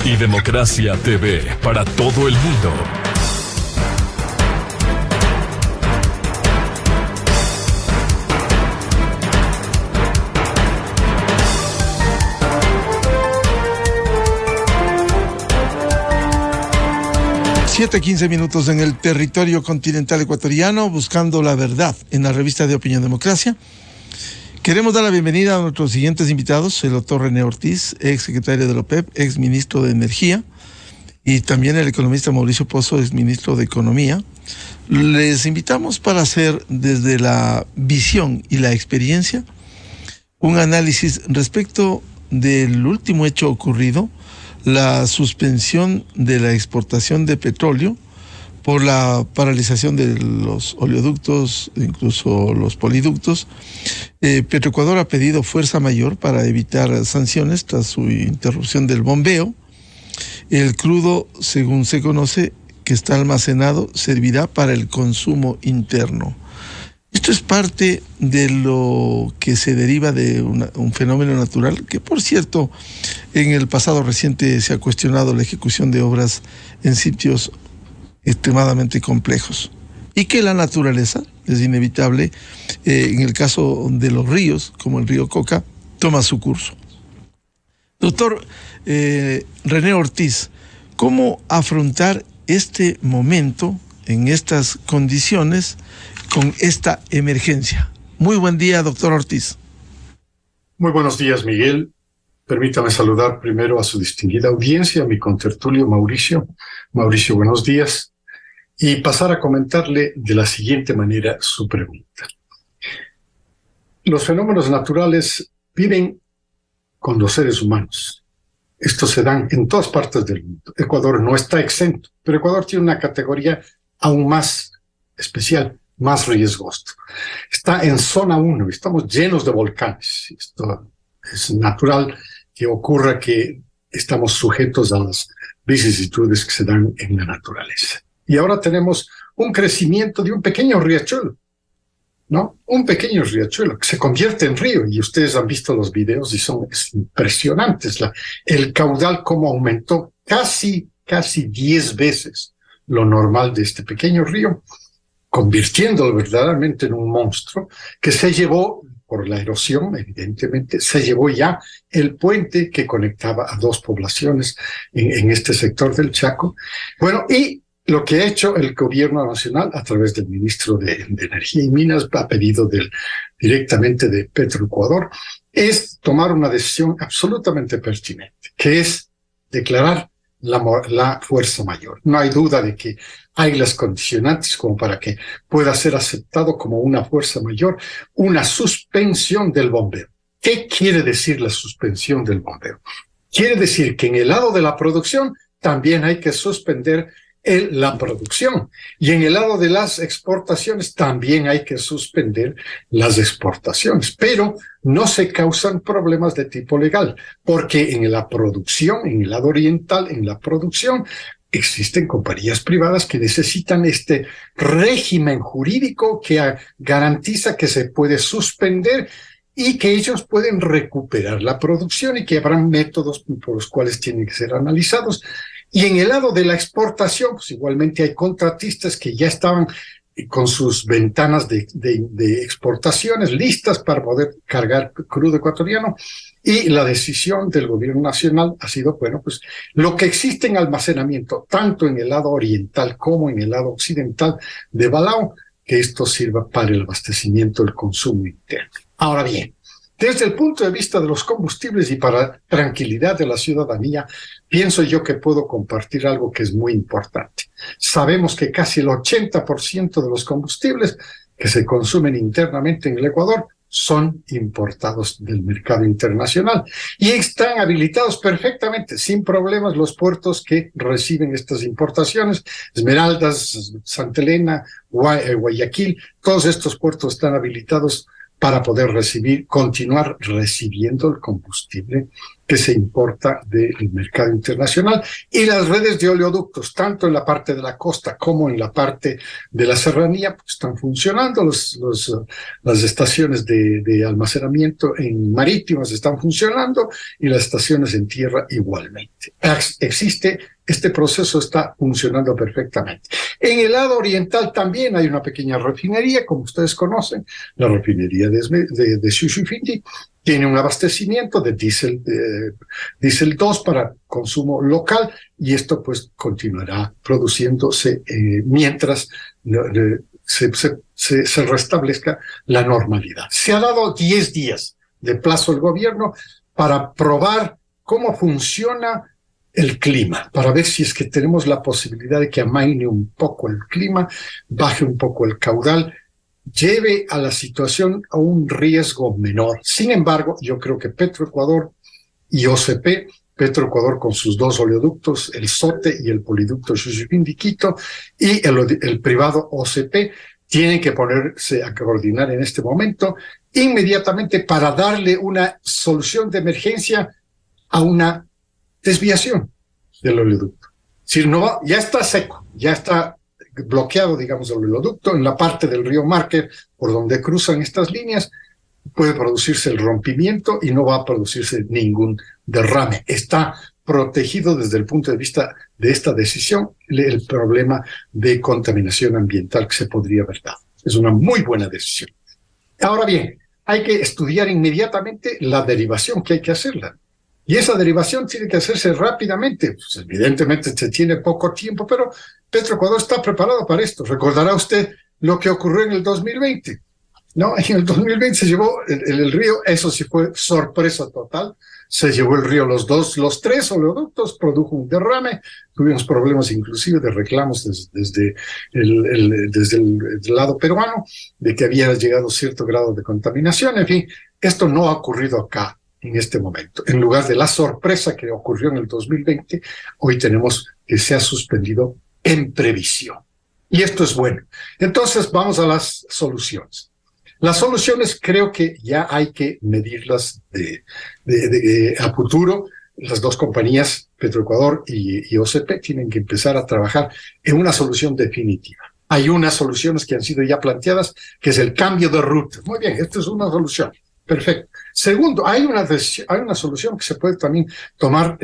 y Democracia TV para todo el mundo. Siete 15 minutos en el territorio continental ecuatoriano, buscando la verdad en la revista de Opinión Democracia. Queremos dar la bienvenida a nuestros siguientes invitados: el doctor René Ortiz, ex secretario de la OPEP, ex ministro de Energía, y también el economista Mauricio Pozo, ex ministro de Economía. Les invitamos para hacer, desde la visión y la experiencia, un análisis respecto del último hecho ocurrido, la suspensión de la exportación de petróleo por la paralización de los oleoductos, incluso los poliductos. Petroecuador ha pedido fuerza mayor para evitar sanciones tras su interrupción del bombeo. El crudo, según se conoce, que está almacenado, servirá para el consumo interno. Esto es parte de lo que se deriva de un fenómeno natural que, por cierto, en el pasado reciente se ha cuestionado la ejecución de obras en sitios extremadamente complejos, y que la naturaleza, es inevitable, en el caso de los ríos, como el río Coca, toma su curso. Doctor René Ortiz, ¿cómo afrontar este momento en estas condiciones, con esta emergencia? Muy buen día, doctor Ortiz. Muy buenos días, Miguel. Permítame saludar primero a su distinguida audiencia, a mi contertulio Mauricio. Mauricio, buenos días. Y pasar a comentarle de la siguiente manera su pregunta. Los fenómenos naturales viven con los seres humanos. Estos se dan en todas partes del mundo. Ecuador no está exento, pero Ecuador tiene una categoría aún más especial, más riesgoso. Está en zona 1, estamos llenos de volcanes. Esto es natural que ocurra, que estamos sujetos a las vicisitudes que se dan en la naturaleza. Y ahora tenemos un crecimiento de un pequeño riachuelo, ¿no? Un pequeño riachuelo que se convierte en río, y ustedes han visto los videos y son impresionantes. El caudal cómo aumentó casi 10 veces lo normal de este pequeño río, convirtiéndolo verdaderamente en un monstruo que se llevó, por la erosión, evidentemente, se llevó ya el puente que conectaba a dos poblaciones en este sector del Chaco. Bueno, y lo que ha hecho el gobierno nacional a través del ministro de Energía y Minas, a pedido directamente de Petroecuador, es tomar una decisión absolutamente pertinente, que es declarar la fuerza mayor. No hay duda de que hay las condicionantes como para que pueda ser aceptado como una fuerza mayor, una suspensión del bombeo. ¿Qué quiere decir la suspensión del bombeo? Quiere decir que en el lado de la producción también hay que suspender la producción, y en el lado de las exportaciones también hay que suspender las exportaciones, pero no se causan problemas de tipo legal, porque en la producción, en el lado oriental, en la producción, existen compañías privadas que necesitan este régimen jurídico que garantiza que se puede suspender y que ellos pueden recuperar la producción, y que habrán métodos por los cuales tienen que ser analizados. Y en el lado de la exportación, pues igualmente hay contratistas que ya estaban con sus ventanas de exportaciones listas para poder cargar crudo ecuatoriano, y la decisión del gobierno nacional ha sido, bueno, pues lo que existe en almacenamiento, tanto en el lado oriental como en el lado occidental de Balao, que esto sirva para el abastecimiento del consumo interno. Ahora bien, desde el punto de vista de los combustibles y para tranquilidad de la ciudadanía, pienso yo que puedo compartir algo que es muy importante. Sabemos que casi el 80% de los combustibles que se consumen internamente en el Ecuador son importados del mercado internacional, y están habilitados perfectamente, sin problemas, los puertos que reciben estas importaciones: Esmeraldas, Santa Elena, Guayaquil. Todos estos puertos están habilitados para poder continuar recibiendo el combustible que se importa del mercado internacional, y las redes de oleoductos, tanto en la parte de la costa como en la parte de la serranía, pues están funcionando. Las estaciones de almacenamiento en marítimas están funcionando y las estaciones en tierra igualmente. Este proceso está funcionando perfectamente. En el lado oriental también hay una pequeña refinería, como ustedes conocen, la refinería de Shushufindi. Tiene un abastecimiento de diésel 2 para consumo local, y esto pues continuará produciéndose mientras se restablezca la normalidad. Se ha dado 10 días de plazo al gobierno para probar cómo funciona el clima, para ver si es que tenemos la posibilidad de que amaine un poco el clima, baje un poco el caudal, lleve a la situación a un riesgo menor. Sin embargo, yo creo que Petroecuador y OCP, Petroecuador con sus 2 oleoductos, el SOTE y el poliducto Shushufindi-Quito, y el privado OCP, tienen que ponerse a coordinar en este momento inmediatamente para darle una solución de emergencia a una desviación del oleoducto. Si no, ya está seco, ya está bloqueado, digamos, el oleoducto en la parte del río Márquez por donde cruzan estas líneas. Puede producirse el rompimiento y no va a producirse ningún derrame. Está protegido desde el punto de vista de esta decisión el problema de contaminación ambiental que se podría haber dado. Es una muy buena decisión. Ahora bien, hay que estudiar inmediatamente la derivación que hay que hacerla. Y esa derivación tiene que hacerse rápidamente. Pues evidentemente se tiene poco tiempo, pero Petroecuador está preparado para esto. Recordará usted lo que ocurrió en el 2020. ¿No? En el 2020 se llevó el río, eso sí fue sorpresa total, se llevó el río los 3 oleoductos, produjo un derrame, tuvimos problemas inclusive de reclamos desde el lado peruano, de que había llegado cierto grado de contaminación. En fin, esto no ha ocurrido acá en este momento. En lugar de la sorpresa que ocurrió en el 2020, hoy tenemos que se ha suspendido en previsión. Y esto es bueno. Entonces vamos a las soluciones. Las soluciones creo que ya hay que medirlas a futuro. Las 2 compañías, Petroecuador y OCP, tienen que empezar a trabajar en una solución definitiva. Hay unas soluciones que han sido ya planteadas, que es el cambio de ruta. Muy bien, esta es una solución. Perfecto. Segundo, hay una solución que se puede también tomar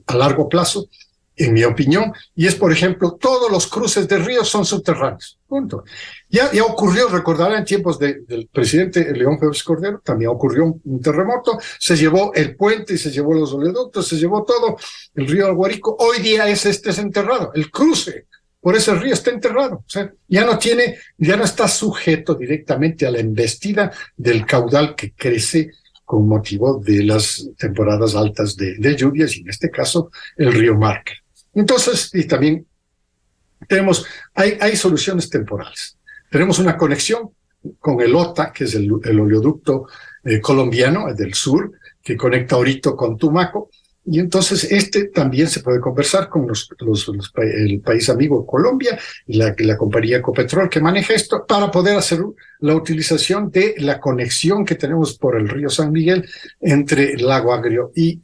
a largo plazo, en mi opinión, y es, por ejemplo, todos los cruces de ríos son subterráneos. Punto. Ya ocurrió, recordarán, en tiempos del presidente León Febres Cordero, también ocurrió un terremoto, se llevó el puente, se llevó los oleoductos, se llevó todo, el río Alguarico. Hoy día es enterrado, el cruce por ese río está enterrado. O sea, ya no está sujeto directamente a la embestida del caudal que crece con motivo de las temporadas altas de lluvias, y en este caso el río Márquez. Entonces, y también hay soluciones temporales. Tenemos una conexión con el OTA, que es el oleoducto colombiano del sur, que conecta Orito con Tumaco, y entonces también se puede conversar con el país amigo Colombia y la compañía Ecopetrol que maneja esto, para poder hacer la utilización de la conexión que tenemos por el río San Miguel entre Lago Agrio y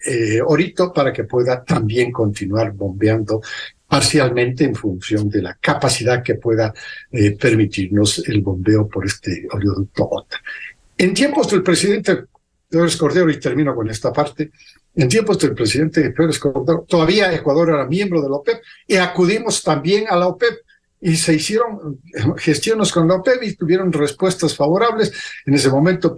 Orito, para que pueda también continuar bombeando parcialmente en función de la capacidad que pueda permitirnos el bombeo por este oleoducto OTA. En tiempos del presidente Febres Cordero, y termino con esta parte, en tiempos del presidente Febres Cordero, todavía Ecuador era miembro de la OPEP, y acudimos también a la OPEP, y se hicieron gestiones con la OPEP y tuvieron respuestas favorables. En ese momento,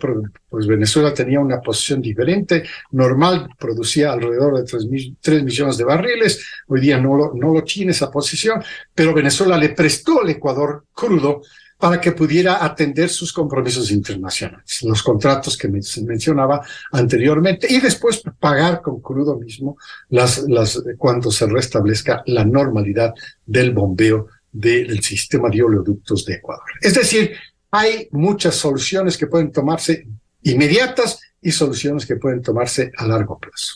pues Venezuela tenía una posición diferente, normal, producía alrededor de 3 millones de barriles, hoy día no lo tiene esa posición, pero Venezuela le prestó al Ecuador crudo para que pudiera atender sus compromisos internacionales, los contratos que mencionaba anteriormente, y después pagar con crudo mismo cuando se restablezca la normalidad del bombeo del sistema de oleoductos de Ecuador. Es decir, hay muchas soluciones que pueden tomarse inmediatas y soluciones que pueden tomarse a largo plazo.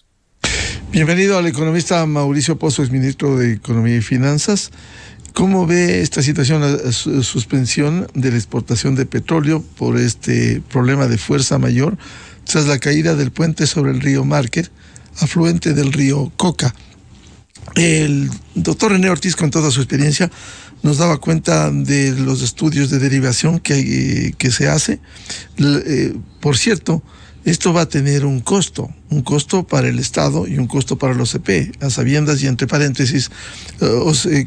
Bienvenido al economista Mauricio Pozo, exministro de Economía y Finanzas. ¿Cómo ve esta situación, la suspensión de la exportación de petróleo por este problema de fuerza mayor tras la caída del puente sobre el río Márquez, afluente del río Coca. El doctor René Ortiz, con toda su experiencia, nos daba cuenta de los estudios de derivación que se hace. Por cierto, esto va a tener un costo para el Estado y un costo para los OCP, a sabiendas y entre paréntesis,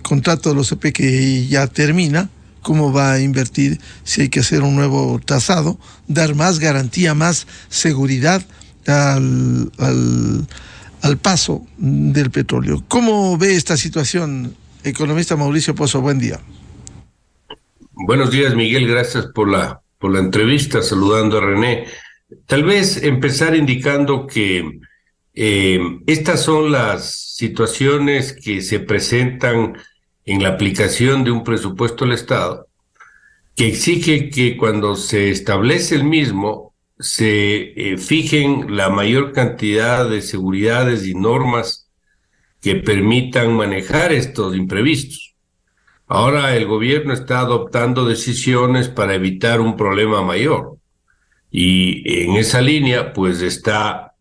contrato de los OCP que ya termina, cómo va a invertir, si hay que hacer un nuevo trazado, dar más garantía, más seguridad al paso del petróleo. ¿Cómo ve esta situación, economista Mauricio Pozo? Buen día. Buenos días, Miguel, gracias por la entrevista, saludando a René. Tal vez empezar indicando que estas son las situaciones que se presentan en la aplicación de un presupuesto del Estado, que exige que cuando se establece el mismo, se fijen la mayor cantidad de seguridades y normas que permitan manejar estos imprevistos. Ahora el gobierno está adoptando decisiones para evitar un problema mayor. Y en esa línea, pues está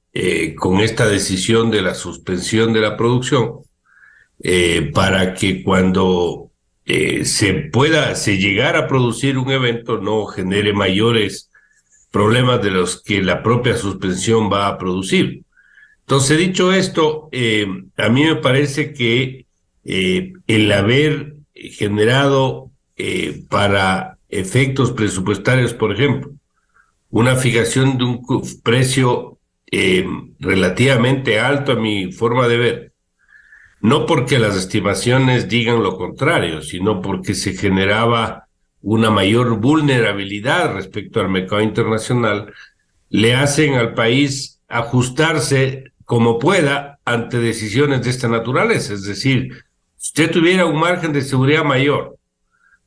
con esta decisión de la suspensión de la producción, para que cuando se llegara a producir un evento no genere mayores problemas de los que la propia suspensión va a producir. Entonces, dicho esto, a mí me parece que el haber generado para efectos presupuestarios, por ejemplo, una fijación de un precio relativamente alto a mi forma de ver, no porque las estimaciones digan lo contrario, sino porque se generaba una mayor vulnerabilidad respecto al mercado internacional, le hacen al país ajustarse como pueda ante decisiones de esta naturaleza. Es decir, si usted tuviera un margen de seguridad mayor,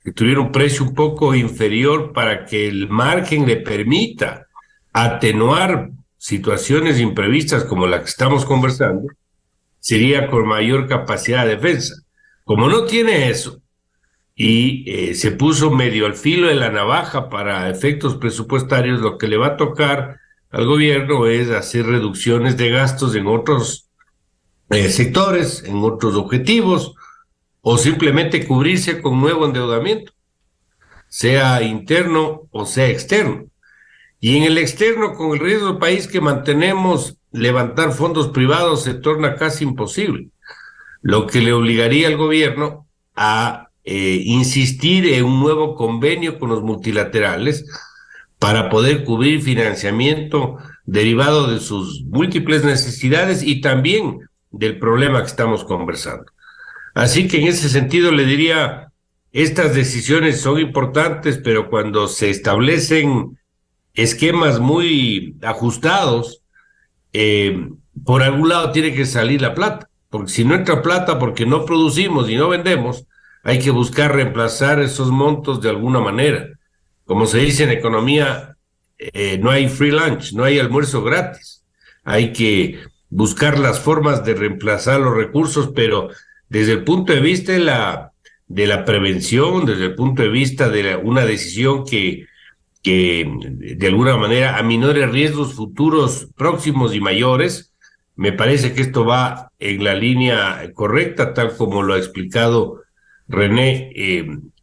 que tuviera un precio un poco inferior para que el margen le permita atenuar situaciones imprevistas como la que estamos conversando, sería con mayor capacidad de defensa. Como no tiene eso y se puso medio al filo de la navaja para efectos presupuestarios, lo que le va a tocar al gobierno es hacer reducciones de gastos en otros sectores, en otros objetivos, o simplemente cubrirse con nuevo endeudamiento, sea interno o sea externo. Y en el externo, con el riesgo del país que mantenemos, levantar fondos privados se torna casi imposible, lo que le obligaría al gobierno a insistir en un nuevo convenio con los multilaterales para poder cubrir financiamiento derivado de sus múltiples necesidades y también del problema que estamos conversando. Así que en ese sentido le diría, estas decisiones son importantes, pero cuando se establecen esquemas muy ajustados, por algún lado tiene que salir la plata, porque si no entra plata porque no producimos y no vendemos, hay que buscar reemplazar esos montos de alguna manera. Como se dice en economía, no hay free lunch, no hay almuerzo gratis. Hay que buscar las formas de reemplazar los recursos, pero desde el punto de vista de la prevención, desde el punto de vista de una decisión que de alguna manera aminore riesgos futuros próximos y mayores, me parece que esto va en la línea correcta, tal como lo ha explicado René,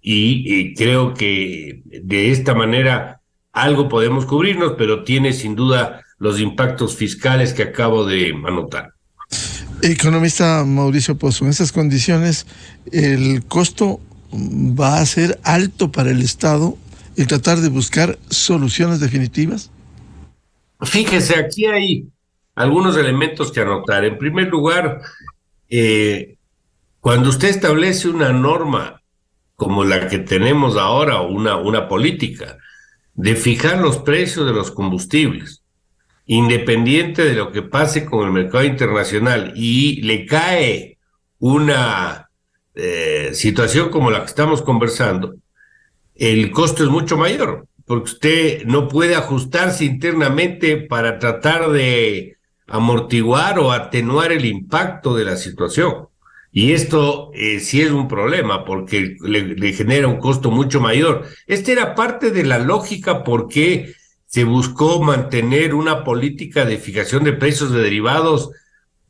y creo que de esta manera algo podemos cubrirnos, pero tiene sin duda los impactos fiscales que acabo de anotar. Economista Mauricio Pozo, en estas condiciones el costo va a ser alto para el Estado el tratar de buscar soluciones definitivas. Fíjese, aquí hay algunos elementos que anotar. En primer lugar, cuando usted establece una norma como la que tenemos ahora, o una política de fijar los precios de los combustibles, independiente de lo que pase con el mercado internacional, y le cae una situación como la que estamos conversando, el costo es mucho mayor, porque usted no puede ajustarse internamente para tratar de amortiguar o atenuar el impacto de la situación. Y esto sí es un problema, porque le genera un costo mucho mayor. Esta era parte de la lógica por qué se buscó mantener una política de fijación de precios de derivados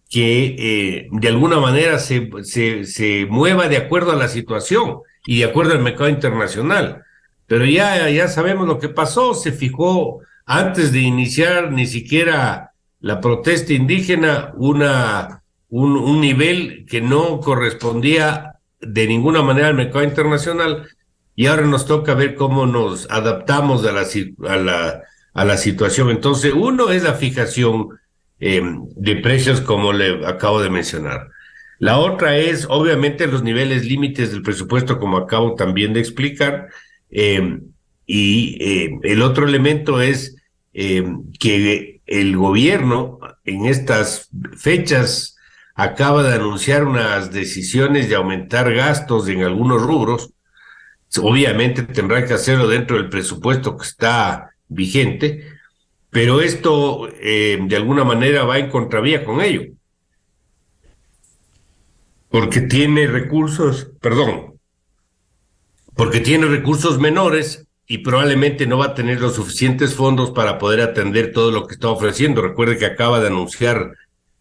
que de alguna manera se mueva de acuerdo a la situación y de acuerdo al mercado internacional. Pero ya sabemos lo que pasó, se fijó antes de iniciar ni siquiera la protesta indígena un nivel que no correspondía de ninguna manera al mercado internacional, y ahora nos toca ver cómo nos adaptamos a la situación. Entonces, uno es la fijación de precios, como le acabo de mencionar. La otra es, obviamente, los niveles límites del presupuesto, como acabo también de explicar, y el otro elemento es que el gobierno en estas fechas acaba de anunciar unas decisiones de aumentar gastos en algunos rubros. Obviamente tendrá que hacerlo dentro del presupuesto que está vigente, pero esto de alguna manera va en contravía con ello, porque tiene recursos menores y probablemente no va a tener los suficientes fondos para poder atender todo lo que está ofreciendo. Recuerde que acaba de anunciar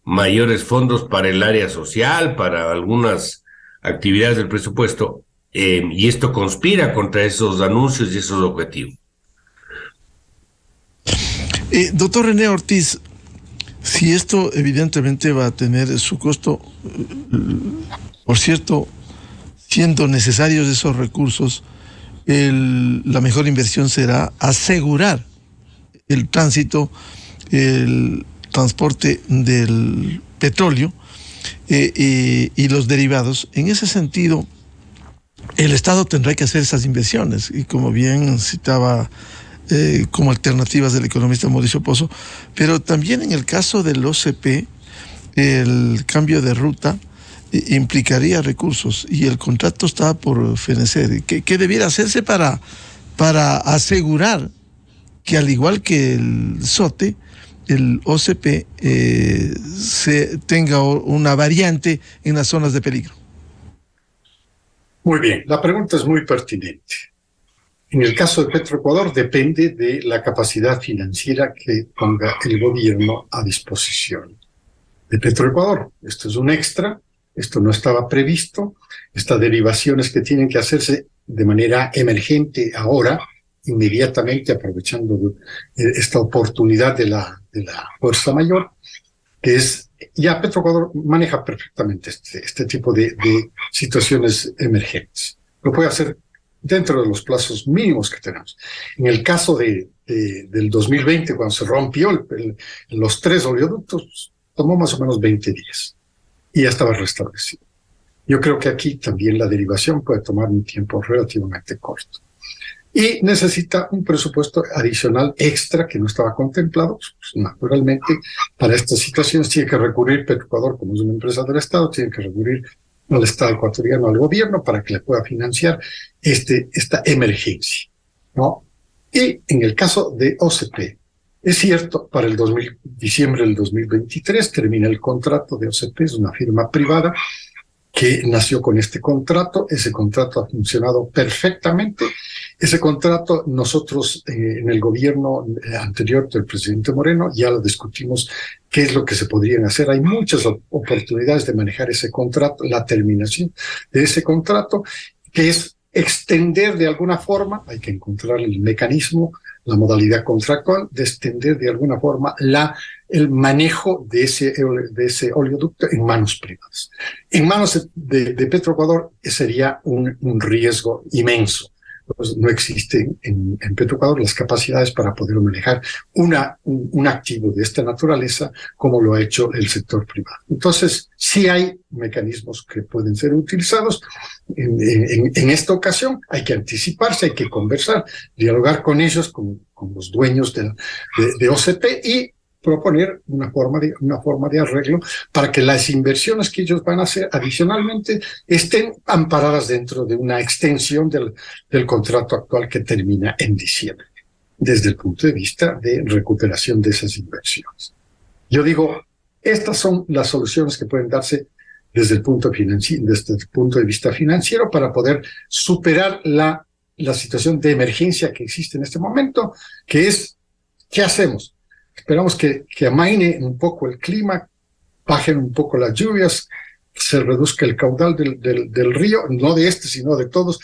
mayores fondos para el área social, para algunas actividades del presupuesto, y esto conspira contra esos anuncios y esos objetivos. Doctor René Ortiz, si esto evidentemente va a tener su costo, por cierto, siendo necesarios esos recursos, la mejor inversión será asegurar el tránsito, el transporte del petróleo y los derivados. En ese sentido, el Estado tendrá que hacer esas inversiones, y como bien citaba como alternativas del economista Mauricio Pozo, pero también en el caso del OCP, el cambio de ruta implicaría recursos, y el contrato está por fenecer. ¿Qué debiera hacerse para asegurar que, al igual que el SOTE, el OCP se tenga una variante en las zonas de peligro? Muy bien, la pregunta es muy pertinente. En el caso de Petroecuador depende de la capacidad financiera que ponga el gobierno a disposición de Petroecuador. Esto es un extra, esto no estaba previsto, estas derivaciones que tienen que hacerse de manera emergente ahora, inmediatamente, aprovechando esta oportunidad de la fuerza mayor, que es, ya Petroecuador maneja perfectamente este tipo de situaciones emergentes. Lo puede hacer dentro de los plazos mínimos que tenemos. En el caso del 2020, cuando se rompió los 3 oleoductos, tomó más o menos 20 días y ya estaba restablecido. Yo creo que aquí también la derivación puede tomar un tiempo relativamente corto. Y necesita un presupuesto adicional extra que no estaba contemplado. Pues, naturalmente, para estas situaciones tiene que recurrir Petroecuador, como es una empresa del Estado, tiene que recurrir al Estado ecuatoriano, al gobierno, para que le pueda financiar esta emergencia, ¿no? Y en el caso de OCP, es cierto, para el diciembre del 2023 termina el contrato de OCP, es una firma privada que nació con este contrato. Ese contrato ha funcionado perfectamente. Ese contrato nosotros en el gobierno anterior del presidente Moreno ya lo discutimos, qué es lo que se podrían hacer. Hay muchas oportunidades de manejar ese contrato, la terminación de ese contrato, que es extender de alguna forma, hay que encontrar el mecanismo, la modalidad contractual, de extender de alguna forma el manejo de ese oleoducto en manos privadas. En manos de Petroecuador sería un riesgo inmenso. Pues no existen en Petroecuador las capacidades para poder manejar un activo de esta naturaleza como lo ha hecho el sector privado. Entonces, sí hay mecanismos que pueden ser utilizados. En esta ocasión hay que anticiparse, hay que conversar, dialogar con ellos, con los dueños de OCP, y proponer una forma de arreglo para que las inversiones que ellos van a hacer adicionalmente estén amparadas dentro de una extensión del contrato actual que termina en diciembre, desde el punto de vista de recuperación de esas inversiones. Yo digo, estas son las soluciones que pueden darse desde el punto de vista financiero para poder superar la situación de emergencia que existe en este momento, que es ¿Qué hacemos? Esperamos que amaine un poco el clima, bajen un poco las lluvias, se reduzca el caudal del río, no de este, sino de todos.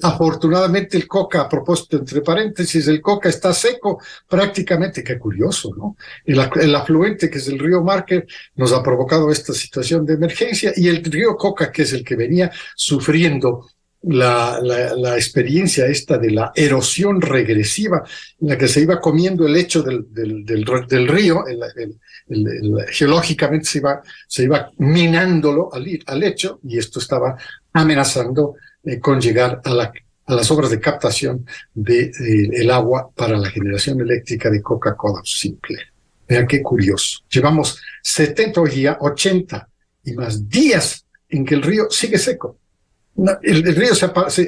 Afortunadamente el Coca, a propósito, entre paréntesis, el Coca está seco prácticamente, qué curioso, ¿no? El afluente, que es el río Marker, nos ha provocado esta situación de emergencia, y el río Coca, que es el que venía sufriendo la experiencia esta de la erosión regresiva, en la que se iba comiendo el lecho del río, geológicamente se iba minándolo al lecho, y esto estaba amenazando con llegar a las obras de captación del agua para la generación eléctrica de Coca-Cola Simple. Vean qué curioso. Llevamos 70 hoy día, 80 y más días en que el río sigue seco. El río,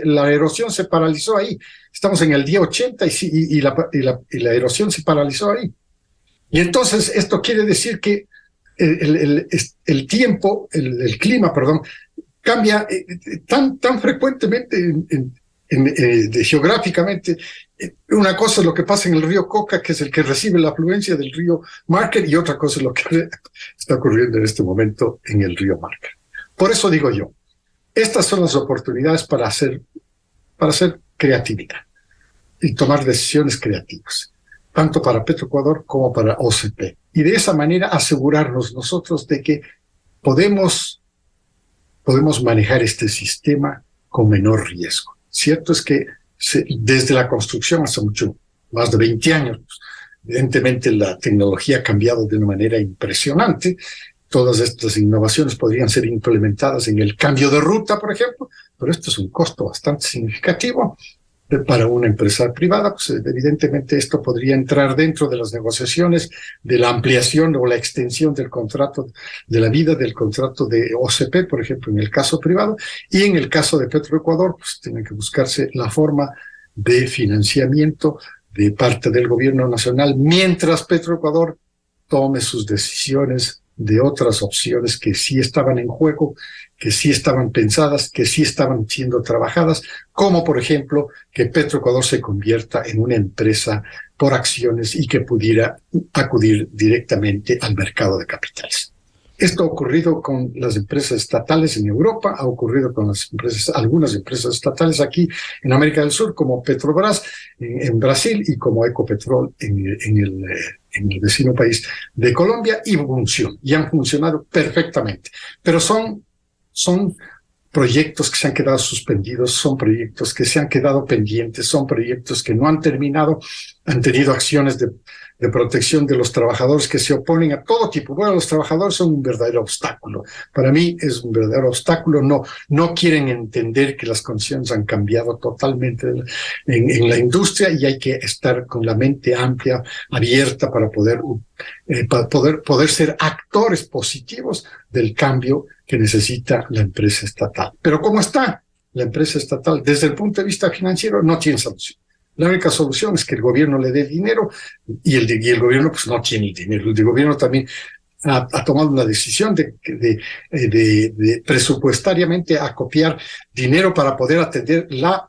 la erosión se paralizó ahí. Estamos en el día 80 y la erosión se paralizó ahí. Y entonces esto quiere decir que el tiempo, el clima, perdón, cambia tan frecuentemente geográficamente. Una cosa es lo que pasa en el río Coca, que es el que recibe la afluencia del río Marker, y otra cosa es lo que está ocurriendo en este momento en el río Marker. Por eso digo yo, estas son las oportunidades para hacer creatividad y tomar decisiones creativas, tanto para Petroecuador como para OCP. Y de esa manera asegurarnos nosotros de que podemos manejar este sistema con menor riesgo. Cierto es que desde la construcción hasta más de 20 años, evidentemente la tecnología ha cambiado de una manera impresionante. Todas estas innovaciones podrían ser implementadas en el cambio de ruta, por ejemplo, pero esto es un costo bastante significativo para una empresa privada. Pues evidentemente esto podría entrar dentro de las negociaciones de la ampliación o la extensión del contrato, de la vida del contrato de OCP, por ejemplo, en el caso privado, y en el caso de Petroecuador, pues tiene que buscarse la forma de financiamiento de parte del gobierno nacional, mientras Petroecuador tome sus decisiones de otras opciones que sí estaban en juego, que sí estaban pensadas, que sí estaban siendo trabajadas, como por ejemplo que Petroecuador se convierta en una empresa por acciones y que pudiera acudir directamente al mercado de capitales. Esto ha ocurrido con las empresas estatales en Europa, ha ocurrido con algunas empresas estatales aquí en América del Sur, como Petrobras en Brasil y como Ecopetrol en el vecino país de Colombia, y han funcionado perfectamente. Pero son proyectos que se han quedado suspendidos, son proyectos que se han quedado pendientes, son proyectos que no han terminado, han tenido acciones de protección de los trabajadores que se oponen a todo tipo. Bueno, los trabajadores son un verdadero obstáculo. Para mí es un verdadero obstáculo. No quieren entender que las condiciones han cambiado totalmente en la industria, y hay que estar con la mente amplia, abierta, para poder ser actores positivos del cambio que necesita la empresa estatal. Pero ¿cómo está la empresa estatal? Desde el punto de vista financiero no tiene solución. La única solución es que el gobierno le dé dinero, y el gobierno pues no tiene dinero. El gobierno también ha tomado una decisión de presupuestariamente acopiar dinero para poder atender la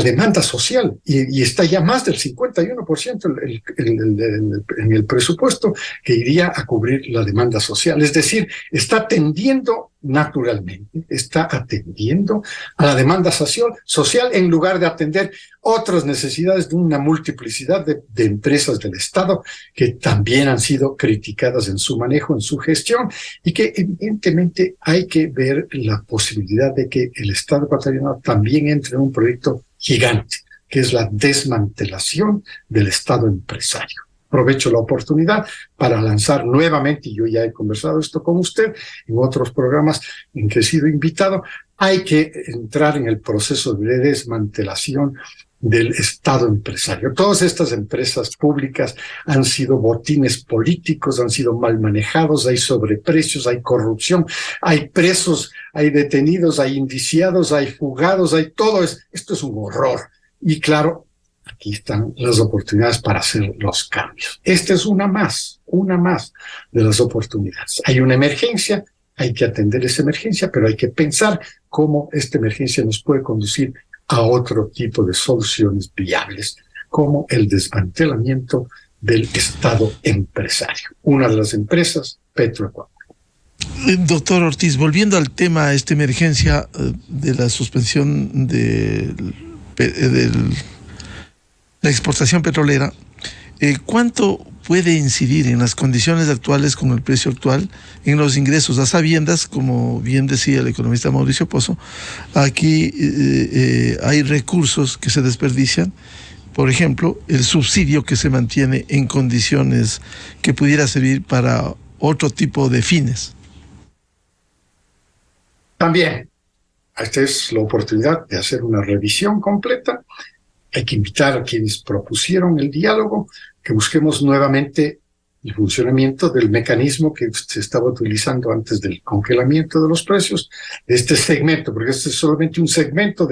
demanda social, y está ya más del 51% en el presupuesto que iría a cubrir la demanda social. Es decir, está atendiendo naturalmente, está atendiendo a la demanda social en lugar de atender otras necesidades de una multiplicidad de empresas del Estado que también han sido criticadas en su manejo, en su gestión, y que evidentemente hay que ver la posibilidad de que el Estado ecuatoriano también entre en un proyecto gigante, que es la desmantelación del Estado empresario. Aprovecho la oportunidad para lanzar nuevamente, y yo ya he conversado esto con usted en otros programas en que he sido invitado, hay que entrar en el proceso de desmantelación del Estado empresario. Todas estas empresas públicas han sido botines políticos, han sido mal manejados, hay sobreprecios, hay corrupción, hay presos, hay detenidos, hay indiciados, hay fugados, hay todo esto es un horror. Y claro, aquí están las oportunidades para hacer los cambios. Esta es una más de las oportunidades. Hay una emergencia, hay que atender esa emergencia, pero hay que pensar cómo esta emergencia nos puede conducir a otro tipo de soluciones viables, como el desmantelamiento del Estado empresario. Una de las empresas, Petroecuador. Doctor Ortiz, volviendo al tema, esta emergencia de la suspensión de la exportación petrolera, ¿cuánto puede incidir en las condiciones actuales con el precio actual en los ingresos? A sabiendas, como bien decía el economista Mauricio Pozo, aquí hay recursos que se desperdician. Por ejemplo, el subsidio que se mantiene en condiciones que pudiera servir para otro tipo de fines. También, esta es la oportunidad de hacer una revisión completa. Hay que invitar a quienes propusieron el diálogo que busquemos nuevamente el funcionamiento del mecanismo que se estaba utilizando antes del congelamiento de los precios de este segmento, porque este es solamente un segmento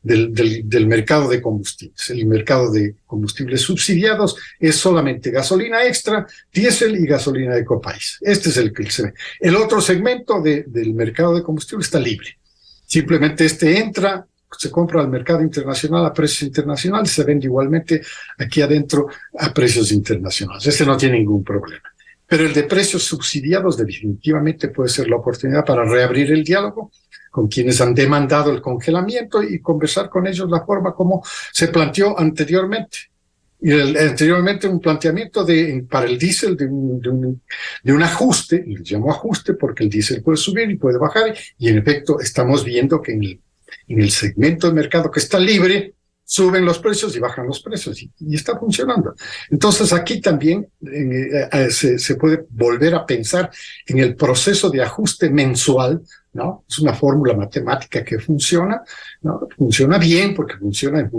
del mercado de combustibles. El mercado de combustibles subsidiados es solamente gasolina extra, diésel y gasolina de Ecopaís. Este es el que se ve. El otro segmento del mercado de combustible está libre. Simplemente entra, se compra al mercado internacional a precios internacionales, se vende igualmente aquí adentro a precios internacionales. Este no tiene ningún problema. Pero el de precios subsidiados definitivamente puede ser la oportunidad para reabrir el diálogo con quienes han demandado el congelamiento y conversar con ellos la forma como se planteó anteriormente. Y anteriormente un planteamiento para el diésel de un ajuste, y lo llamo ajuste porque el diésel puede subir y puede bajar, y en efecto estamos viendo que en el segmento de mercado que está libre, suben los precios y bajan los precios, y está funcionando. Entonces aquí también se puede volver a pensar en el proceso de ajuste mensual, ¿no? Es una fórmula matemática que funciona, ¿no? Funciona bien porque funciona en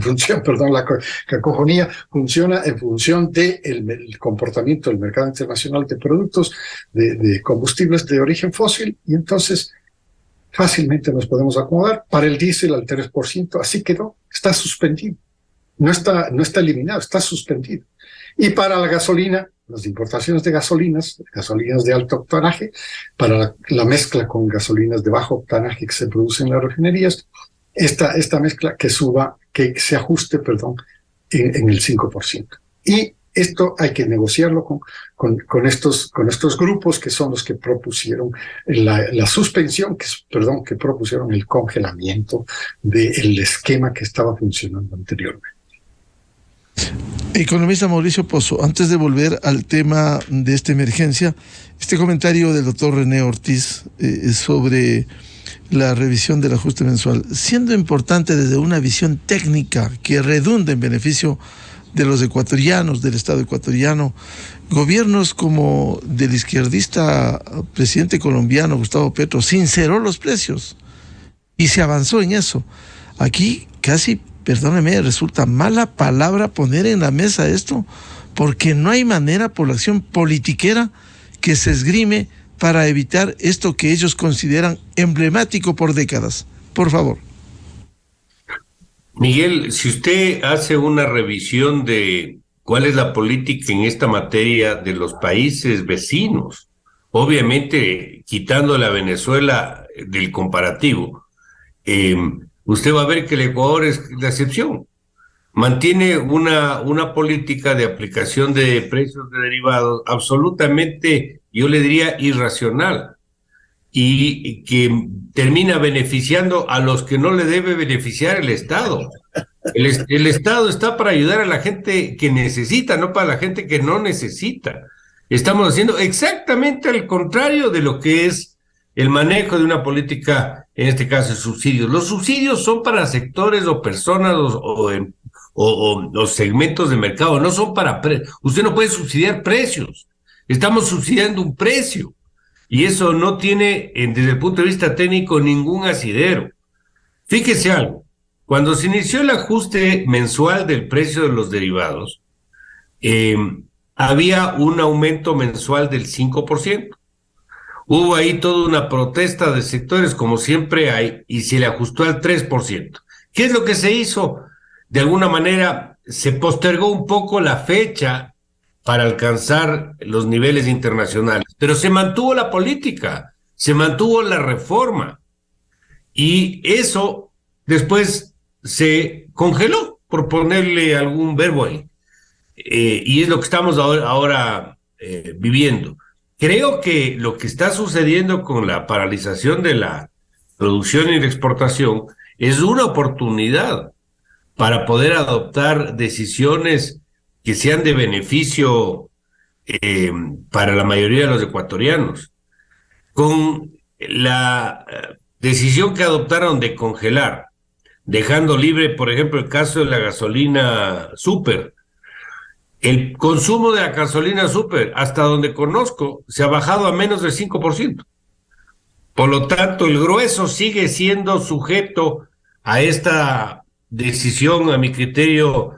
función, perdón, la cacofonía, funciona en función del comportamiento del mercado internacional de productos, de combustibles de origen fósil, y entonces fácilmente nos podemos acomodar. Para el diésel al 3%, así quedó, está suspendido. No está eliminado, está suspendido. Y para la gasolina, las importaciones de gasolinas de alto octanaje, para la mezcla con gasolinas de bajo octanaje que se producen en las refinerías, esta mezcla que se ajuste, en el 5%. Y esto hay que negociarlo con estos grupos que son los que propusieron la suspensión, que propusieron el congelamiento del esquema que estaba funcionando anteriormente. Economista Mauricio Pozo, antes de volver al tema de esta emergencia, este comentario del doctor René Ortiz sobre la revisión del ajuste mensual, siendo importante desde una visión técnica que redunda en beneficio de los ecuatorianos, del Estado ecuatoriano, gobiernos como del izquierdista presidente colombiano Gustavo Petro sinceró los precios y se avanzó en eso. Aquí casi, perdóneme, resulta mala palabra poner en la mesa esto, porque no hay manera por la acción politiquera que se esgrime para evitar esto que ellos consideran emblemático por décadas. Por favor. Miguel, si usted hace una revisión de cuál es la política en esta materia de los países vecinos, obviamente quitándole a Venezuela del comparativo, usted va a ver que el Ecuador es la excepción. Mantiene una política de aplicación de precios de derivados absolutamente, yo le diría, irracional, y que termina beneficiando a los que no le debe beneficiar el Estado. El Estado está para ayudar a la gente que necesita, no para la gente que no necesita. Estamos haciendo exactamente al contrario de lo que es el manejo de una política, en este caso de subsidios. Los subsidios son para sectores o personas o segmentos de mercado, no son para usted no puede subsidiar precios. Estamos subsidiando un precio. Y eso no tiene, desde el punto de vista técnico, ningún asidero. Fíjese algo, cuando se inició el ajuste mensual del precio de los derivados, había un aumento mensual del 5%. Hubo ahí toda una protesta de sectores, como siempre hay, y se le ajustó al 3%. ¿Qué es lo que se hizo? De alguna manera, se postergó un poco la fecha para alcanzar los niveles internacionales. Pero se mantuvo la política, se mantuvo la reforma, y eso después se congeló. por ponerle algún verbo ahí. Y es lo que estamos ahora viviendo. Creo que lo que está sucediendo con la paralización de la producción y la exportación es una oportunidad para poder adoptar decisiones que sean de beneficio para la mayoría de los ecuatorianos. Con la decisión que adoptaron de congelar, dejando libre, por ejemplo, el caso de la gasolina súper. El consumo de la gasolina súper, hasta donde conozco, se ha bajado a menos del 5%. Por lo tanto, el grueso sigue siendo sujeto a esta decisión, a mi criterio,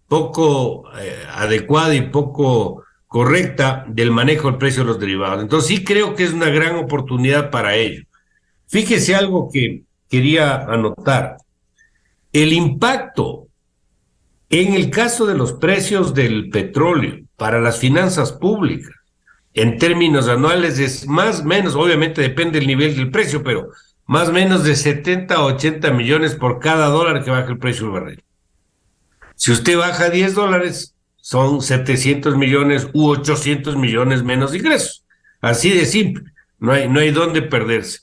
poco adecuada y poco correcta del manejo del precio de los derivados. Entonces sí creo que es una gran oportunidad para ello. Fíjese algo que quería anotar. El impacto en el caso de los precios del petróleo para las finanzas públicas, en términos anuales, es más o menos, obviamente depende del nivel del precio, pero más o menos de 70 a 80 millones por cada dólar que baja el precio del barril. Si usted baja $10, son 700 millones u 800 millones menos de ingresos. Así de simple, no hay dónde perderse.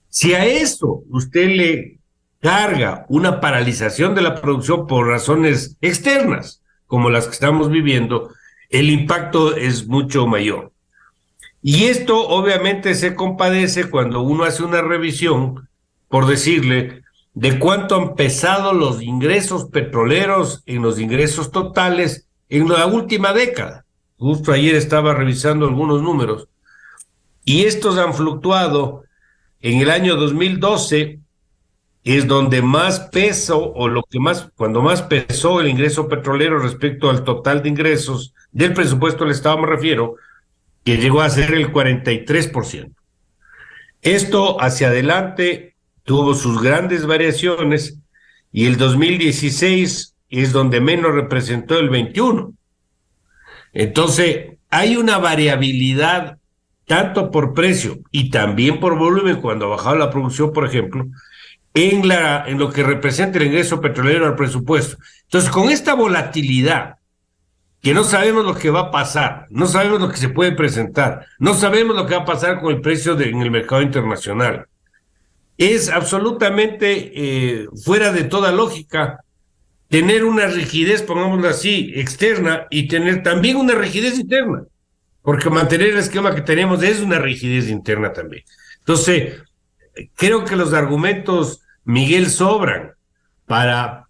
Si a eso usted le carga una paralización de la producción por razones externas, como las que estamos viviendo, el impacto es mucho mayor. Y esto obviamente se compadece cuando uno hace una revisión, por decirle, de cuánto han pesado los ingresos petroleros en los ingresos totales en la última década. Justo ayer estaba revisando algunos números, y estos han fluctuado. En el año 2012 es donde más peso, o cuando más pesó el ingreso petrolero respecto al total de ingresos del presupuesto del Estado, me refiero, que llegó a ser el 43%. Esto hacia adelante tuvo sus grandes variaciones, y el 2016 es donde menos representó el 21%. Entonces, hay una variabilidad tanto por precio y también por volumen, cuando ha bajado la producción, por ejemplo, en lo que representa el ingreso petrolero al presupuesto. Entonces, con esta volatilidad, que no sabemos lo que va a pasar, no sabemos lo que se puede presentar, no sabemos lo que va a pasar con el precio en el mercado internacional, es absolutamente fuera de toda lógica tener una rigidez, pongámoslo así, externa, y tener también una rigidez interna, porque mantener el esquema que tenemos es una rigidez interna también. Entonces, creo que los argumentos, Miguel, sobran para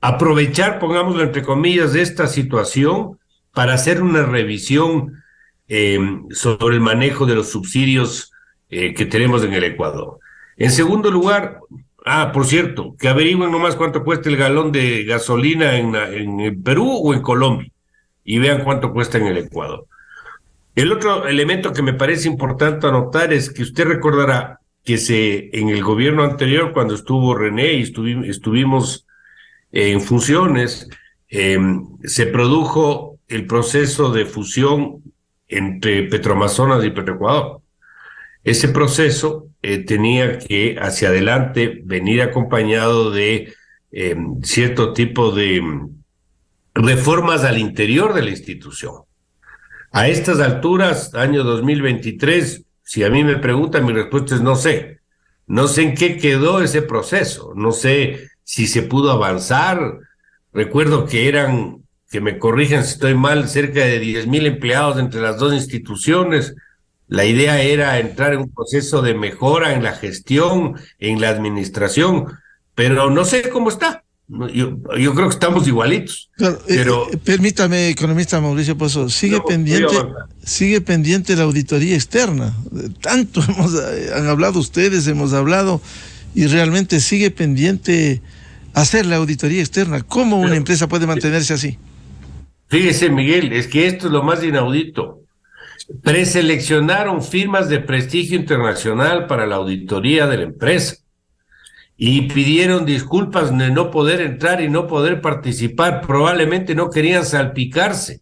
aprovechar, pongámoslo entre comillas, de esta situación para hacer una revisión sobre el manejo de los subsidios que tenemos en el Ecuador. En segundo lugar, por cierto, que averigüen nomás cuánto cuesta el galón de gasolina en el Perú o en Colombia, y vean cuánto cuesta en el Ecuador. El otro elemento que me parece importante anotar es que usted recordará que en el gobierno anterior, cuando estuvo René y estuvimos en funciones, se produjo el proceso de fusión entre Petroamazonas y Petroecuador. Ese proceso tenía que hacia adelante venir acompañado de cierto tipo de reformas al interior de la institución. A estas alturas, año 2023, si a mí me preguntan, mi respuesta es no sé. No sé en qué quedó ese proceso, no sé si se pudo avanzar. Recuerdo que que me corrijan si estoy mal, cerca de 10,000 empleados entre las dos instituciones. La idea era entrar en un proceso de mejora en la gestión, en la administración, pero no sé cómo está. Yo creo que estamos igualitos. Claro, pero permítame, economista Mauricio Pozo, sigue pendiente la auditoría externa. Tanto han hablado ustedes, hemos hablado, y realmente sigue pendiente hacer la auditoría externa. ¿Cómo una empresa puede mantenerse así? Fíjese, Miguel, es que esto es lo más inaudito. Preseleccionaron firmas de prestigio internacional para la auditoría de la empresa y pidieron disculpas de no poder entrar y no poder participar. Probablemente no querían salpicarse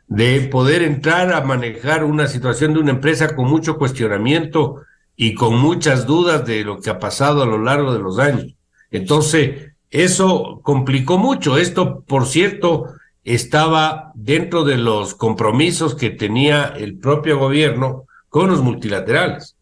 de poder entrar a manejar una situación de una empresa con mucho cuestionamiento y con muchas dudas de lo que ha pasado a lo largo de los años. Entonces, Eso complicó mucho. Esto, por cierto, estaba dentro de los compromisos que tenía el propio gobierno con los multilaterales.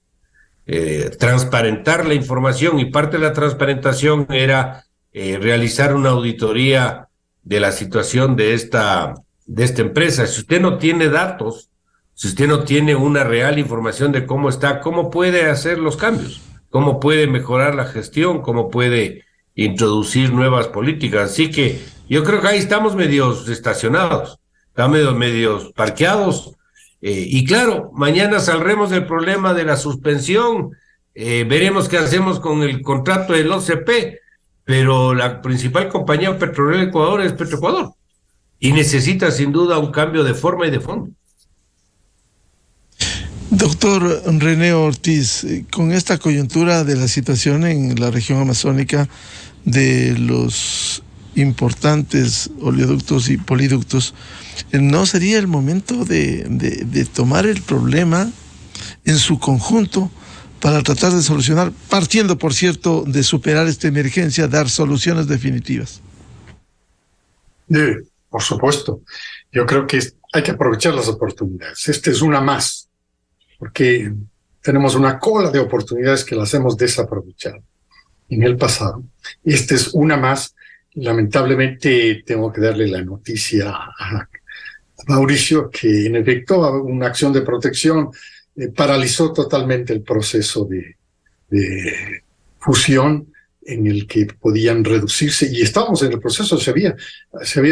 Transparentar la información, y parte de la transparentación era realizar una auditoría de la situación de esta empresa. Si usted no tiene datos, si usted no tiene una real información de cómo está, ¿cómo puede hacer los cambios? ¿Cómo puede mejorar la gestión? ¿Cómo puede introducir nuevas políticas? Así que yo creo que ahí estamos medios estacionados, estamos medios parqueados. Y claro, mañana saldremos del problema de la suspensión, veremos qué hacemos con el contrato del OCP, pero la principal compañía petrolera de Ecuador es Petroecuador, y necesita sin duda un cambio de forma y de fondo. Doctor René Ortiz, con esta coyuntura de la situación en la región amazónica, de los importantes oleoductos y poliductos, ¿no sería el momento de tomar el problema en su conjunto para tratar de solucionar, partiendo, por cierto, de superar esta emergencia, dar soluciones definitivas? Por supuesto. Yo creo que hay que aprovechar las oportunidades. Esta es una más, porque tenemos una cola de oportunidades que las hemos desaprovechado en el pasado. Esta es una más. Lamentablemente tengo que darle la noticia a Mauricio que en efecto una acción de protección paralizó totalmente el proceso de fusión en el que podían reducirse, y estábamos en el proceso, se había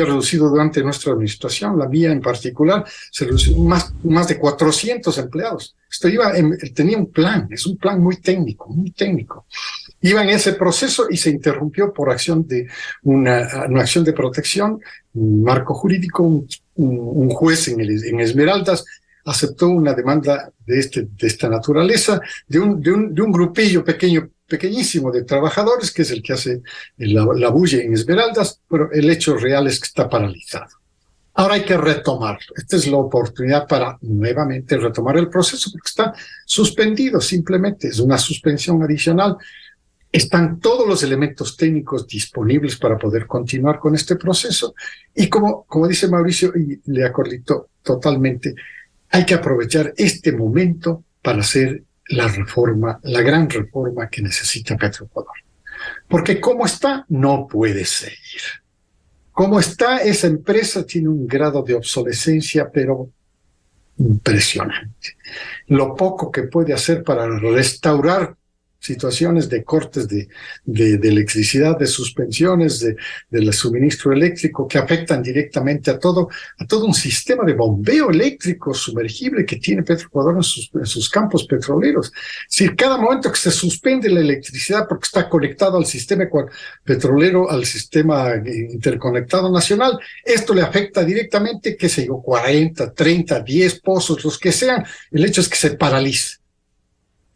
reducido durante nuestra administración, la mía en particular, se redució más de 400 empleados. Esto tenía un plan, es un plan muy técnico, Iba en ese proceso y se interrumpió por acción de una acción de protección, un marco jurídico. Un juez en Esmeraldas aceptó una demanda de esta naturaleza de un grupillo pequeñísimo de trabajadores, que es el que hace la bulla en Esmeraldas, pero el hecho real es que está paralizado. Ahora hay que retomarlo. Esta es la oportunidad para nuevamente retomar el proceso, porque está suspendido, simplemente es una suspensión adicional. Están todos los elementos técnicos disponibles para poder continuar con este proceso, y como dice Mauricio, y le acredito totalmente, hay que aprovechar este momento para hacer la reforma, la gran reforma que necesita Petroecuador. Porque como está, no puede seguir. Como está, esa empresa tiene un grado de obsolescencia, pero impresionante. Lo poco que puede hacer para restaurar situaciones de cortes de electricidad, de suspensiones del suministro eléctrico que afectan directamente a todo un sistema de bombeo eléctrico sumergible que tiene Petroecuador en sus campos petroleros. Es decir, cada momento que se suspende la electricidad porque está conectado al sistema petrolero, al sistema interconectado nacional, esto le afecta directamente, qué sé yo, 40, 30, 10 pozos, los que sean. El hecho es que se paraliza,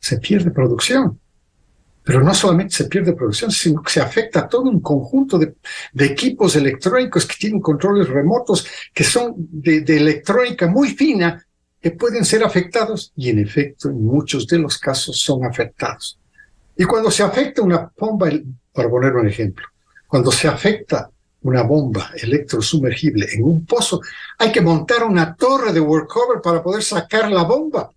se pierde producción. Pero no solamente se pierde producción, sino que se afecta a todo un conjunto de equipos electrónicos que tienen controles remotos, que son de electrónica muy fina, que pueden ser afectados, y en efecto, en muchos de los casos son afectados. Y cuando se afecta una bomba, para poner un ejemplo, cuando se afecta una bomba electrosumergible en un pozo, hay que montar una torre de workover para poder sacar la bomba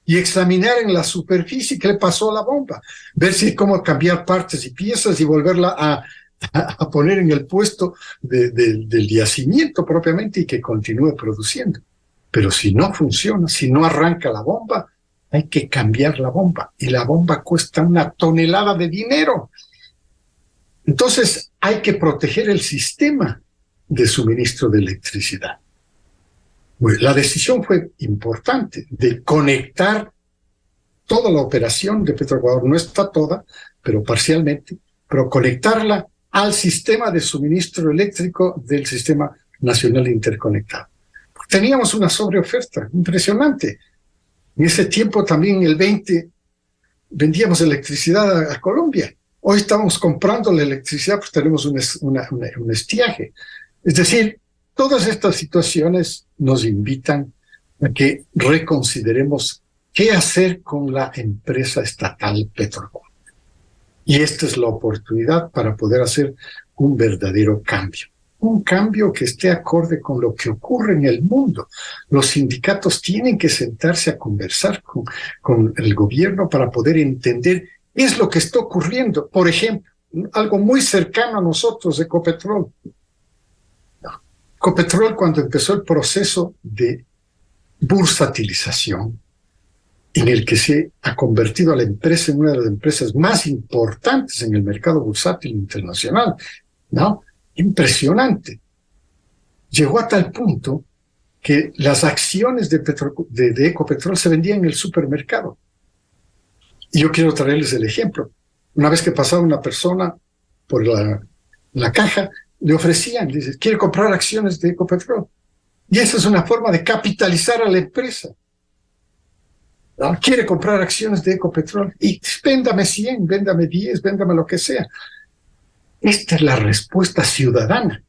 y examinar en la superficie qué le pasó a la bomba, ver si cómo cambiar partes y piezas y volverla a poner en el puesto del yacimiento propiamente, y que continúe produciendo. Pero si no funciona, si no arranca la bomba, hay que cambiar la bomba, y la bomba cuesta una tonelada de dinero. Entonces hay que proteger el sistema de suministro de electricidad. Bueno, la decisión fue importante de conectar toda la operación de Petroecuador, no está toda, pero parcialmente, pero conectarla al sistema de suministro eléctrico del Sistema Nacional Interconectado. Teníamos una sobreoferta impresionante. En ese tiempo también, el 20, vendíamos electricidad a Colombia. Hoy estamos comprando la electricidad porque tenemos un estiaje. Es decir, todas estas situaciones nos invitan a que reconsideremos qué hacer con la empresa estatal Petroecuador. Y esta es la oportunidad para poder hacer un verdadero cambio. Un cambio que esté acorde con lo que ocurre en el mundo. Los sindicatos tienen que sentarse a conversar con el gobierno para poder entender qué es lo que está ocurriendo. Por ejemplo, algo muy cercano a nosotros, Ecopetrol. Ecopetrol, cuando empezó el proceso de bursatilización, en el que se ha convertido a la empresa en una de las empresas más importantes en el mercado bursátil internacional, ¿no? Impresionante. Llegó a tal punto que las acciones de Ecopetrol se vendían en el supermercado. Y yo quiero traerles el ejemplo. Una vez que pasaba una persona por la caja, le ofrecían, dice, ¿quiere comprar acciones de Ecopetrol? Y esa es una forma de capitalizar a la empresa. ¿No? Quiere comprar acciones de Ecopetrol y véndame 100, véndame 10, véndame lo que sea. Esta es la respuesta ciudadana.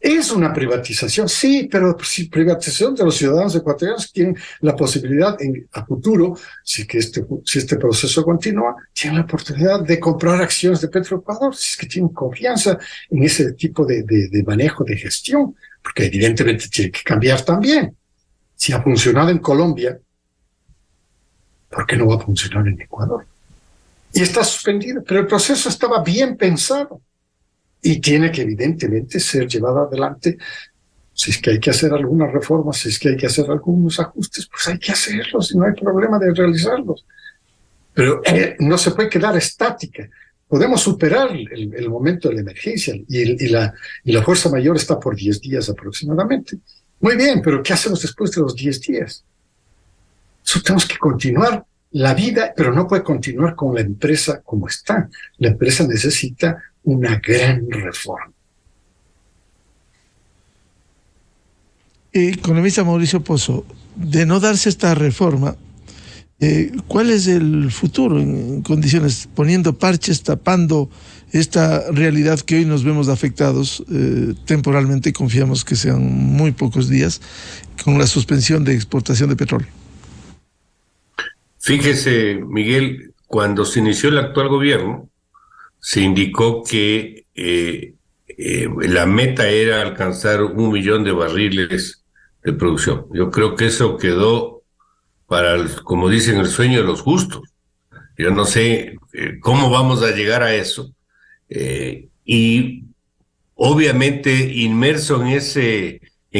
Es una privatización, sí, pero si privatización de los ciudadanos ecuatorianos que tienen la posibilidad a futuro, si este proceso continúa, tienen la oportunidad de comprar acciones de Petroecuador, si es que tienen confianza en ese tipo de manejo de gestión, porque evidentemente tiene que cambiar también. Si ha funcionado en Colombia, ¿por qué no va a funcionar en Ecuador? Y está suspendido, pero el proceso estaba bien pensado y tiene que evidentemente ser llevado adelante. Si es que hay que hacer algunas reformas, si es que hay que hacer algunos ajustes, pues hay que hacerlos y no hay problema de realizarlos. Pero no se puede quedar estática. Podemos superar el momento de la emergencia y la fuerza mayor está por 10 días aproximadamente. Muy bien, pero ¿qué hacemos después de los 10 días? Eso tenemos que continuar la vida, pero no puede continuar con la empresa como está. La empresa necesita una gran reforma. Economista Mauricio Pozo, de no darse esta reforma, ¿cuál es el futuro en condiciones, poniendo parches, tapando esta realidad que hoy nos vemos afectados temporalmente, confiamos que sean muy pocos días, con la suspensión de exportación de petróleo? Fíjese, Miguel, cuando se inició el actual gobierno, se indicó que la meta era alcanzar 1 millón de barriles de producción. Yo creo que eso quedó para, como dicen, el sueño de los justos. Yo no sé cómo vamos a llegar a eso. Y obviamente inmerso en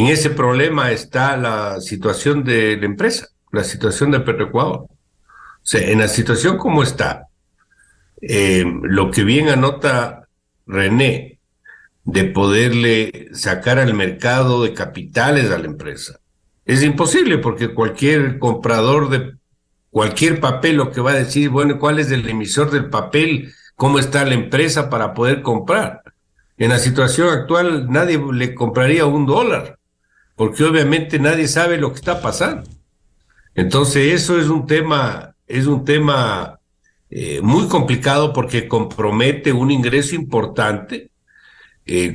ese problema está la situación de la empresa, la situación de Petroecuador. O sea, en la situación como está, lo que bien anota René, de poderle sacar al mercado de capitales a la empresa, es imposible porque cualquier comprador de cualquier papel lo que va a decir, bueno, ¿cuál es el emisor del papel? ¿Cómo está la empresa para poder comprar? En la situación actual nadie le compraría $1, porque obviamente nadie sabe lo que está pasando. Entonces eso es un tema muy complicado porque compromete un ingreso importante,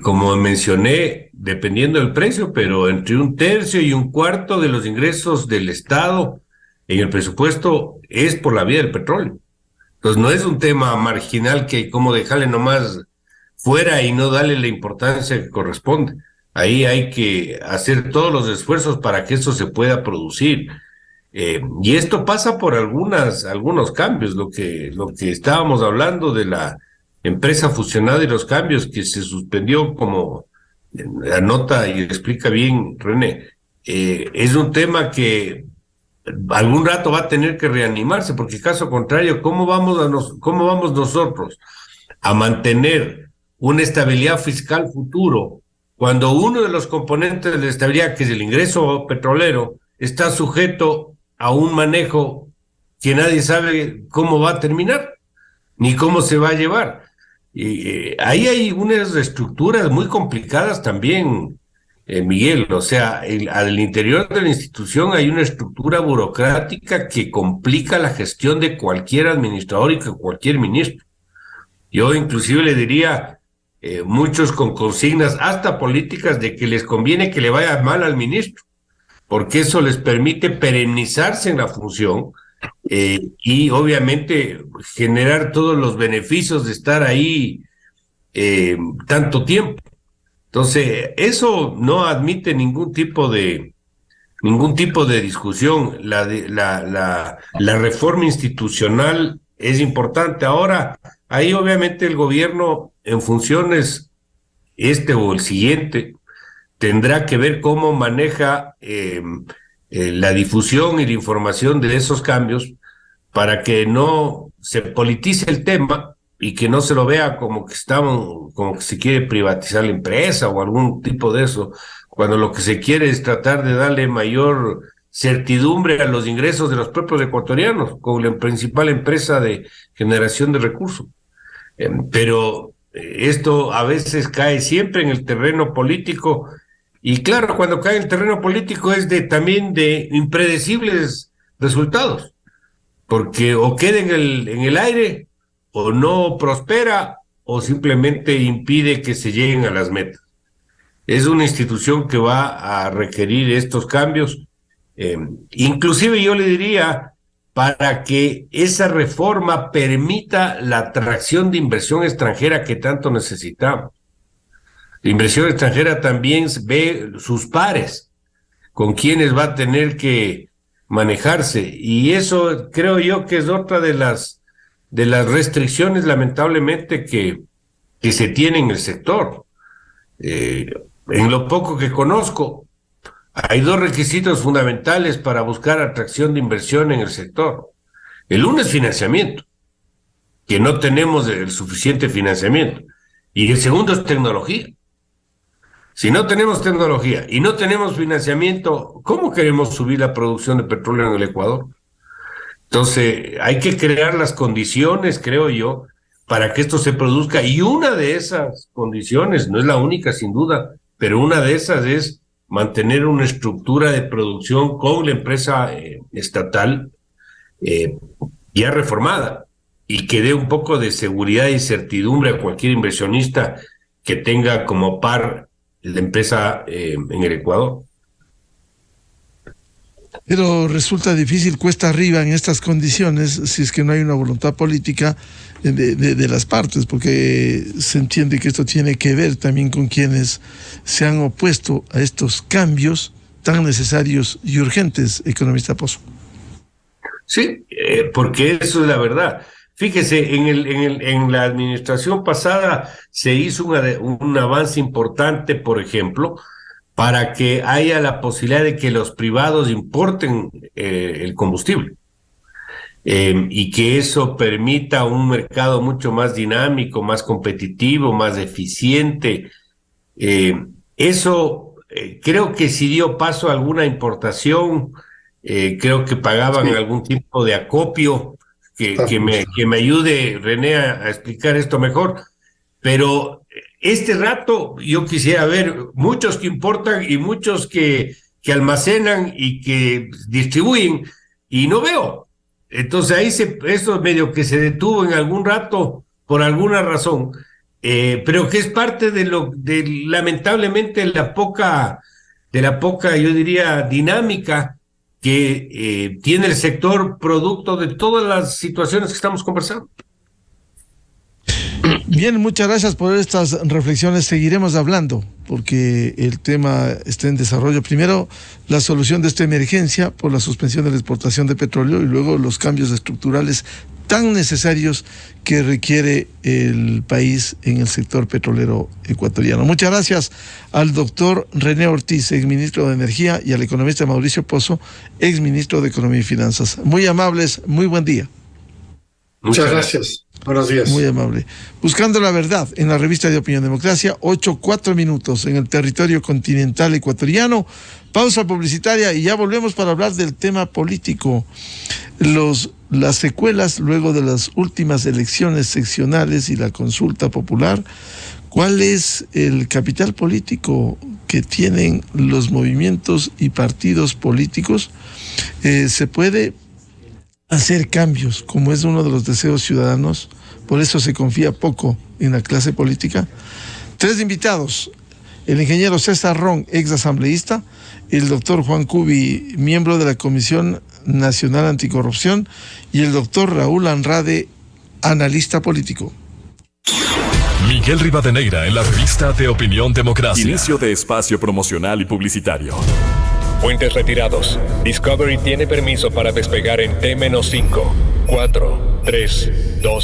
como mencioné, dependiendo del precio, pero entre 1/3 y 1/4 de los ingresos del Estado en el presupuesto es por la vía del petróleo. Entonces no es un tema marginal que como dejarle nomás fuera y no darle la importancia que corresponde. Ahí hay que hacer todos los esfuerzos para que eso se pueda producir. Y esto pasa por algunos cambios, lo que estábamos hablando de la empresa fusionada y los cambios que se suspendió, como anota y explica bien René, es un tema que algún rato va a tener que reanimarse, porque caso contrario, ¿cómo vamos nosotros a mantener una estabilidad fiscal futuro cuando uno de los componentes de la estabilidad, que es el ingreso petrolero, está sujeto a un manejo que nadie sabe cómo va a terminar, ni cómo se va a llevar? Y ahí hay unas estructuras muy complicadas también, Miguel. O sea, al interior de la institución hay una estructura burocrática que complica la gestión de cualquier administrador y de cualquier ministro. Yo inclusive le diría, muchos con consignas hasta políticas de que les conviene que le vaya mal al ministro, porque eso les permite perennizarse en la función y obviamente generar todos los beneficios de estar ahí tanto tiempo. Entonces, eso no admite ningún tipo de discusión. La reforma institucional es importante. Ahora, ahí obviamente el gobierno, en funciones o el siguiente, tendrá que ver cómo maneja la difusión y la información de esos cambios para que no se politice el tema y que no se lo vea como que se quiere privatizar la empresa o algún tipo de eso, cuando lo que se quiere es tratar de darle mayor certidumbre a los ingresos de los propios ecuatorianos, con la principal empresa de generación de recursos. Pero esto a veces cae siempre en el terreno político, y claro, cuando cae en el terreno político es también de impredecibles resultados, porque o queda en el aire, o no prospera, o simplemente impide que se lleguen a las metas. Es una institución que va a requerir estos cambios, inclusive yo le diría, para que esa reforma permita la atracción de inversión extranjera que tanto necesitamos. La inversión extranjera también ve sus pares, con quienes va a tener que manejarse, y eso creo yo que es otra de las restricciones, lamentablemente, que se tiene en el sector. En lo poco que conozco, hay dos requisitos fundamentales para buscar atracción de inversión en el sector. El uno es financiamiento, que no tenemos el suficiente financiamiento, y el segundo es tecnología. Si no tenemos tecnología y no tenemos financiamiento, ¿cómo queremos subir la producción de petróleo en el Ecuador? Entonces, hay que crear las condiciones, creo yo, para que esto se produzca, y una de esas condiciones, no es la única sin duda, pero una de esas es mantener una estructura de producción con la empresa estatal ya reformada, y que dé un poco de seguridad y certidumbre a cualquier inversionista que tenga como par la empresa en el Ecuador. Pero resulta difícil, cuesta arriba en estas condiciones, si es que no hay una voluntad política de las partes, porque se entiende que esto tiene que ver también con quienes se han opuesto a estos cambios tan necesarios y urgentes, economista Pozo. Sí, porque eso es la verdad. Fíjese, en la administración pasada se hizo un avance importante, por ejemplo, para que haya la posibilidad de que los privados importen el combustible, y que eso permita un mercado mucho más dinámico, más competitivo, más eficiente. Eso creo que sí dio paso a alguna importación, creo que pagaban algún tipo de acopio, que me ayude René a explicar esto mejor, pero este rato yo quisiera ver muchos que importan y muchos que almacenan y que distribuyen, y no veo. Entonces ahí eso medio que se detuvo en algún rato por alguna razón, pero que es parte de lamentablemente la poca, yo diría, dinámica que tiene el sector producto de todas las situaciones que estamos conversando. Bien, muchas gracias por estas reflexiones. Seguiremos hablando porque el tema está en desarrollo. Primero, la solución de esta emergencia por la suspensión de la exportación de petróleo, y luego los cambios estructurales tan necesarios que requiere el país en el sector petrolero ecuatoriano. Muchas gracias al doctor René Ortiz, exministro de Energía, y al economista Mauricio Pozo, exministro de Economía y Finanzas. Muy amables, muy buen día. Muchas gracias. Buenos días. Muy amable. Buscando la verdad en la revista de Opinión Democracia, 8:04 en el territorio continental ecuatoriano. Pausa publicitaria y ya volvemos para hablar del tema político. Las secuelas luego de las últimas elecciones seccionales y la consulta popular. ¿Cuál es el capital político que tienen los movimientos y partidos políticos? ¿Se puede hacer cambios, como es uno de los deseos ciudadanos? Por eso se confía poco en la clase política. 3 invitados: el ingeniero César Ron, ex asambleísta; el doctor Juan Cubi, miembro de la Comisión Nacional Anticorrupción; y el doctor Raúl Andrade, analista político. Miguel Rivadeneira en la revista de Opinión Democracia. Inicio de espacio promocional y publicitario. Puentes retirados. Discovery tiene permiso para despegar en T-5, 4, 3, 2,